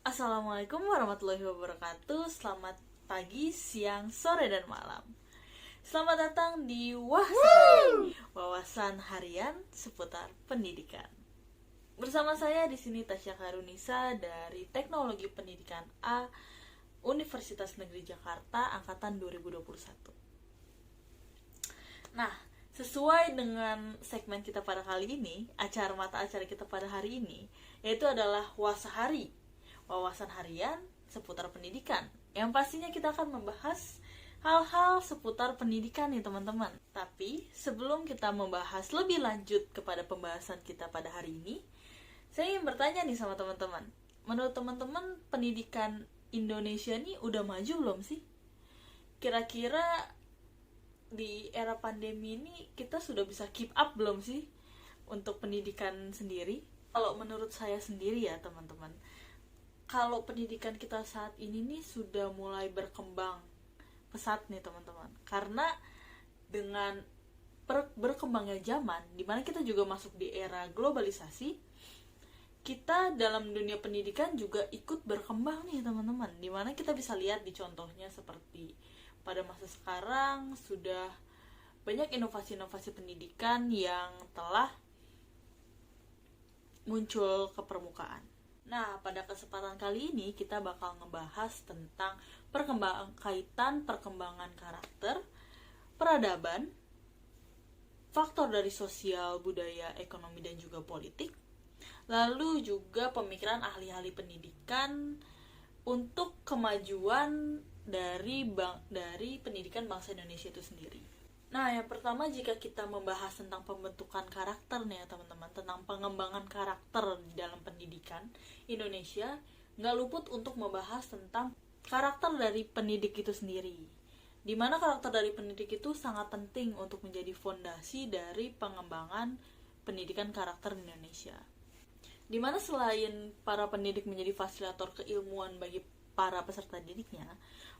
Assalamualaikum warahmatullahi wabarakatuh. Selamat pagi, siang, sore, dan malam. Selamat datang di Wawasan Harian seputar pendidikan. Bersama saya di sini Tasya Karunisa dari Teknologi Pendidikan A Universitas Negeri Jakarta angkatan 2021. Nah, sesuai dengan segmen kita pada kali ini, mata acara kita pada hari ini, yaitu adalah Wasahari, wawasan harian seputar pendidikan. Yang pastinya kita akan membahas hal-hal seputar pendidikan nih teman-teman. Tapi sebelum kita membahas lebih lanjut kepada pembahasan kita pada hari ini, saya ingin bertanya nih sama teman-teman. Menurut teman-teman, pendidikan Indonesia ini udah maju belum sih? Kira-kira di era pandemi ini kita sudah bisa keep up belum sih untuk pendidikan sendiri? Kalau menurut saya sendiri ya teman-teman, kalau pendidikan kita saat ini nih sudah mulai berkembang pesat nih teman-teman. Karena dengan berkembangnya zaman, dimana kita juga masuk di era globalisasi, kita dalam dunia pendidikan juga ikut berkembang nih teman-teman. Dimana kita bisa lihat di contohnya seperti pada masa sekarang sudah banyak inovasi-inovasi pendidikan yang telah muncul ke permukaan. Nah, pada kesempatan kali ini kita bakal ngebahas tentang perkembangan karakter, peradaban, faktor dari sosial, budaya, ekonomi, dan juga politik, lalu juga pemikiran ahli-ahli pendidikan untuk kemajuan dari pendidikan bangsa Indonesia itu sendiri. Nah, yang pertama jika kita membahas tentang pembentukan karakter nih ya teman-teman, tentang pengembangan karakter di dalam pendidikan Indonesia, nggak luput untuk membahas tentang karakter dari pendidik itu sendiri. Dimana karakter dari pendidik itu sangat penting untuk menjadi fondasi dari pengembangan pendidikan karakter di Indonesia. Dimana selain para pendidik menjadi fasilitator keilmuan bagi para peserta didiknya,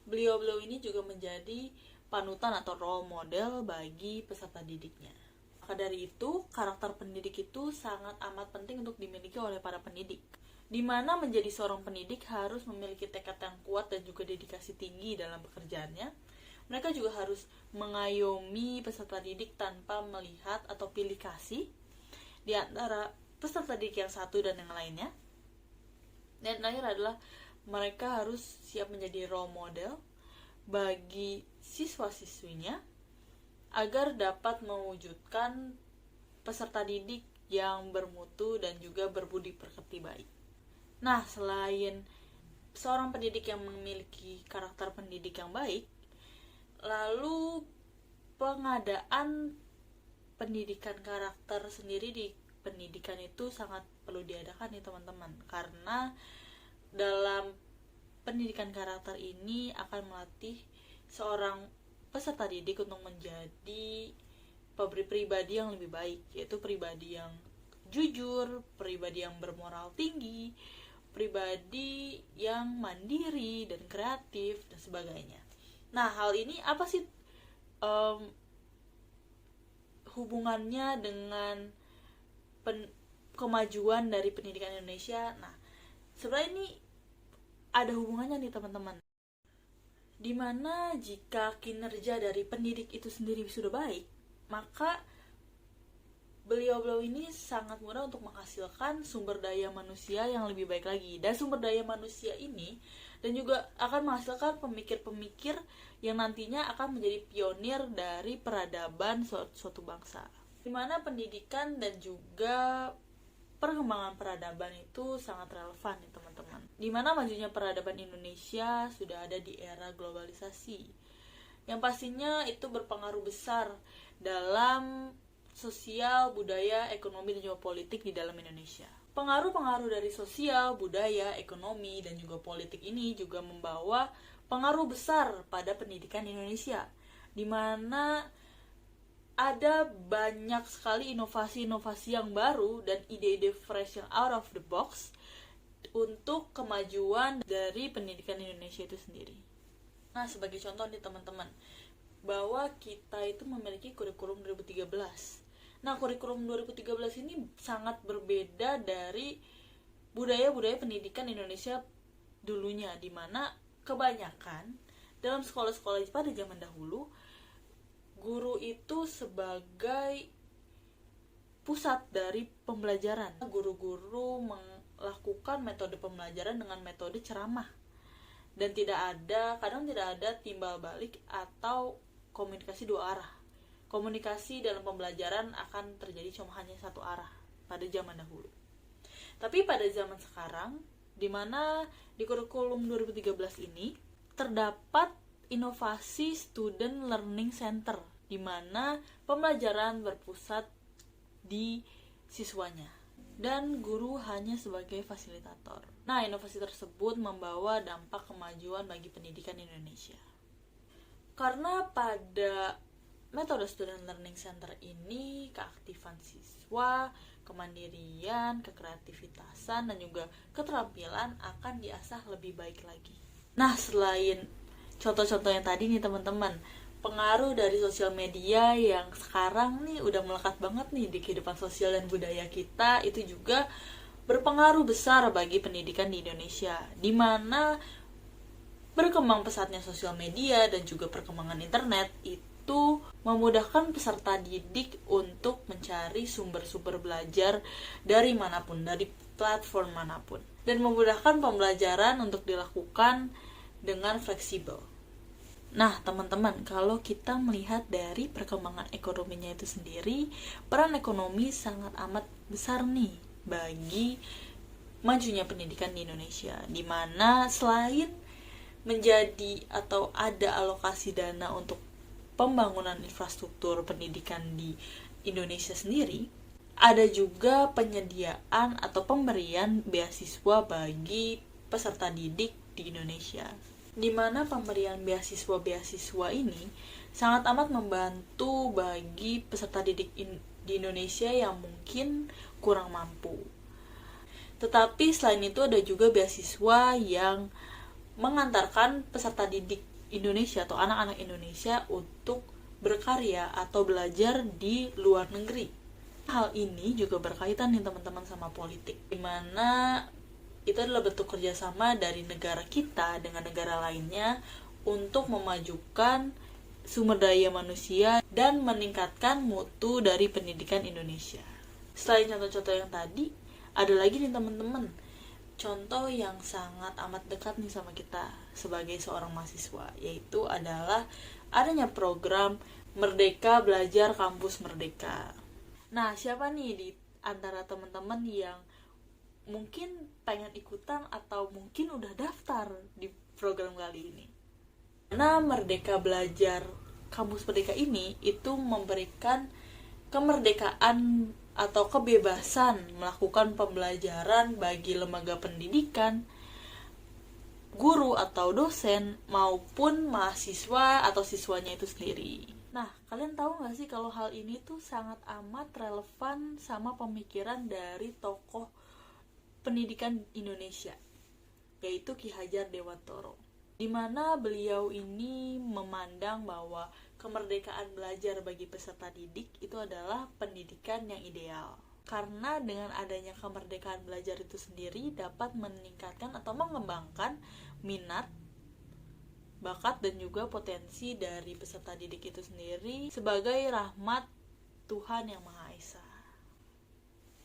beliau-beliau ini juga menjadi panutan atau role model bagi peserta didiknya. Maka dari itu, karakter pendidik itu sangat amat penting untuk dimiliki oleh para pendidik. Di mana menjadi seorang pendidik harus memiliki tekad yang kuat dan juga dedikasi tinggi dalam pekerjaannya. Mereka juga harus mengayomi peserta didik tanpa melihat atau pilih kasih di antara peserta didik yang satu dan yang lainnya. Dan terakhir adalah mereka harus siap menjadi role model bagi siswa-siswinya agar dapat mewujudkan peserta didik yang bermutu dan juga berbudi pekerti baik. Nah, selain seorang pendidik yang memiliki karakter pendidik yang baik, lalu pengadaan pendidikan karakter sendiri di pendidikan itu sangat perlu diadakan nih teman-teman, karena dalam pendidikan karakter ini akan melatih seorang peserta didik untuk menjadi pribadi yang lebih baik, yaitu pribadi yang jujur, pribadi yang bermoral tinggi, pribadi yang mandiri dan kreatif dan sebagainya. Nah, hal ini apa sih hubungannya dengan kemajuan dari pendidikan Indonesia? Nah, sebenarnya ini ada hubungannya nih teman-teman. Dimana jika kinerja dari pendidik itu sendiri sudah baik, maka beliau-beliau ini sangat mudah untuk menghasilkan sumber daya manusia yang lebih baik lagi. Dan sumber daya manusia ini dan juga akan menghasilkan pemikir-pemikir yang nantinya akan menjadi pionir dari peradaban suatu bangsa. Dimana pendidikan dan juga perkembangan peradaban itu sangat relevan nih teman-teman. Dimana majunya peradaban Indonesia sudah ada di era globalisasi, yang pastinya itu berpengaruh besar dalam sosial, budaya, ekonomi, dan juga politik di dalam Indonesia. Pengaruh-pengaruh dari sosial, budaya, ekonomi, dan juga politik ini juga membawa pengaruh besar pada pendidikan Indonesia, dimana ada banyak sekali inovasi-inovasi yang baru dan ide-ide fresh yang out of the box untuk kemajuan dari pendidikan Indonesia itu sendiri. Nah, sebagai contoh nih teman-teman, bahwa kita itu memiliki kurikulum 2013. Nah, kurikulum 2013 ini sangat berbeda dari budaya-budaya pendidikan Indonesia dulunya, dimana kebanyakan dalam sekolah-sekolah pada zaman dahulu guru itu sebagai pusat dari pembelajaran. Guru-guru melakukan metode pembelajaran dengan metode ceramah, dan kadang tidak ada timbal balik atau komunikasi dua arah. Komunikasi dalam pembelajaran akan terjadi cuma hanya satu arah pada zaman dahulu. Tapi pada zaman sekarang, di mana di kurikulum 2013 ini terdapat inovasi Student Learning Center, di mana pembelajaran berpusat di siswanya dan guru hanya sebagai fasilitator. Nah, inovasi tersebut membawa dampak kemajuan bagi pendidikan Indonesia. Karena pada metode Student Learning Center ini keaktifan siswa, kemandirian, kekreativitasan, dan juga keterampilan akan diasah lebih baik lagi. Nah, selain contoh-contoh yang tadi nih teman-teman, pengaruh dari sosial media yang sekarang nih udah melekat banget nih di kehidupan sosial dan budaya kita, itu juga berpengaruh besar bagi pendidikan di Indonesia, di mana berkembang pesatnya sosial media dan juga perkembangan internet itu memudahkan peserta didik untuk mencari sumber-sumber belajar dari manapun, dari platform manapun, dan memudahkan pembelajaran untuk dilakukan dengan fleksibel. Nah, teman-teman, kalau kita melihat dari perkembangan ekonominya itu sendiri, peran ekonomi sangat amat besar nih bagi majunya pendidikan di Indonesia, di mana selain menjadi atau ada alokasi dana untuk pembangunan infrastruktur pendidikan di Indonesia sendiri, ada juga penyediaan atau pemberian beasiswa bagi peserta didik di Indonesia, di mana pemberian beasiswa ini sangat amat membantu bagi peserta didik di Indonesia yang mungkin kurang mampu. Tetapi selain itu ada juga beasiswa yang mengantarkan peserta didik Indonesia atau anak-anak Indonesia untuk berkarya atau belajar di luar negeri. Hal ini juga berkaitan nih teman-teman sama politik, di mana itu adalah bentuk kerjasama dari negara kita dengan negara lainnya untuk memajukan sumber daya manusia dan meningkatkan mutu dari pendidikan Indonesia. Selain contoh-contoh yang tadi, ada lagi nih teman-teman, contoh yang sangat amat dekat nih sama kita sebagai seorang mahasiswa, yaitu adalah adanya program Merdeka Belajar Kampus Merdeka. Nah, siapa nih di antara teman-teman yang mungkin pengen ikutan atau mungkin udah daftar di program kali ini? Nah, Merdeka Belajar Kampus Merdeka ini itu memberikan kemerdekaan atau kebebasan melakukan pembelajaran bagi lembaga pendidikan, guru atau dosen, maupun mahasiswa atau siswanya itu sendiri. Nah, kalian tahu gak sih kalau hal ini tuh sangat amat relevan sama pemikiran dari tokoh pendidikan Indonesia, yaitu Ki Hajar Dewantoro, di mana beliau ini memandang bahwa kemerdekaan belajar bagi peserta didik itu adalah pendidikan yang ideal. Karena dengan adanya kemerdekaan belajar itu sendiri dapat meningkatkan atau mengembangkan minat, bakat, dan juga potensi dari peserta didik itu sendiri sebagai rahmat Tuhan Yang Maha Esa.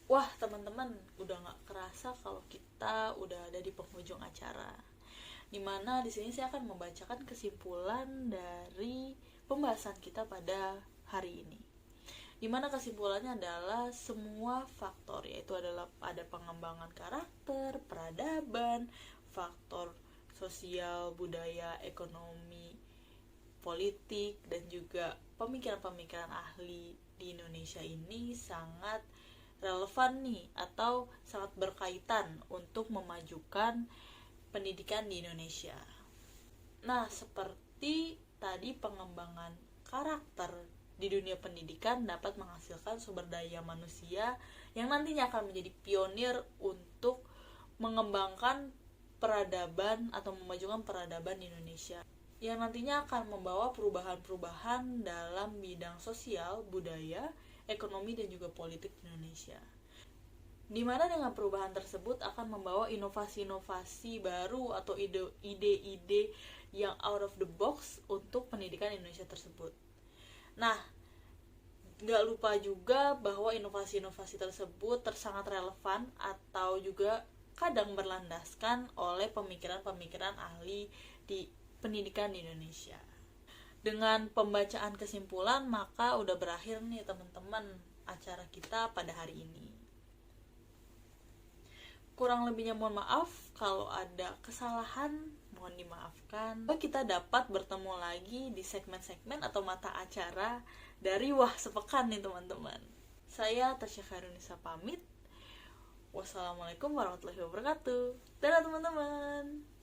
Wah, teman-teman, udah gak kerasa kalau kita udah ada di penghujung acara, dimana di sini saya akan membacakan kesimpulan dari pembahasan kita pada hari ini. Dimana kesimpulannya adalah semua faktor, yaitu adalah ada pengembangan karakter, peradaban, faktor sosial, budaya, ekonomi, politik, dan juga pemikiran-pemikiran ahli di Indonesia ini sangat relevan nih atau sangat berkaitan untuk memajukan pendidikan di Indonesia. Nah, seperti tadi, pengembangan karakter di dunia pendidikan dapat menghasilkan sumber daya manusia yang nantinya akan menjadi pionir untuk mengembangkan peradaban atau memajukan peradaban di Indonesia, yang nantinya akan membawa perubahan-perubahan dalam bidang sosial, budaya, ekonomi, dan juga politik di Indonesia. di mana dengan perubahan tersebut akan membawa inovasi-inovasi baru atau ide-ide yang out of the box untuk pendidikan Indonesia tersebut. Nah, nggak lupa juga bahwa inovasi-inovasi tersebut sangat relevan atau juga kadang berlandaskan oleh pemikiran-pemikiran ahli di pendidikan di Indonesia. Dengan pembacaan kesimpulan, maka udah berakhir nih teman-teman acara kita pada hari ini. Kurang lebihnya mohon maaf, kalau ada kesalahan mohon dimaafkan. Kita dapat bertemu lagi di segmen-segmen atau mata acara dari Wah Sepekan nih teman-teman. Saya Tasya Khairunisa pamit. Wassalamualaikum warahmatullahi wabarakatuh. Dadah teman-teman.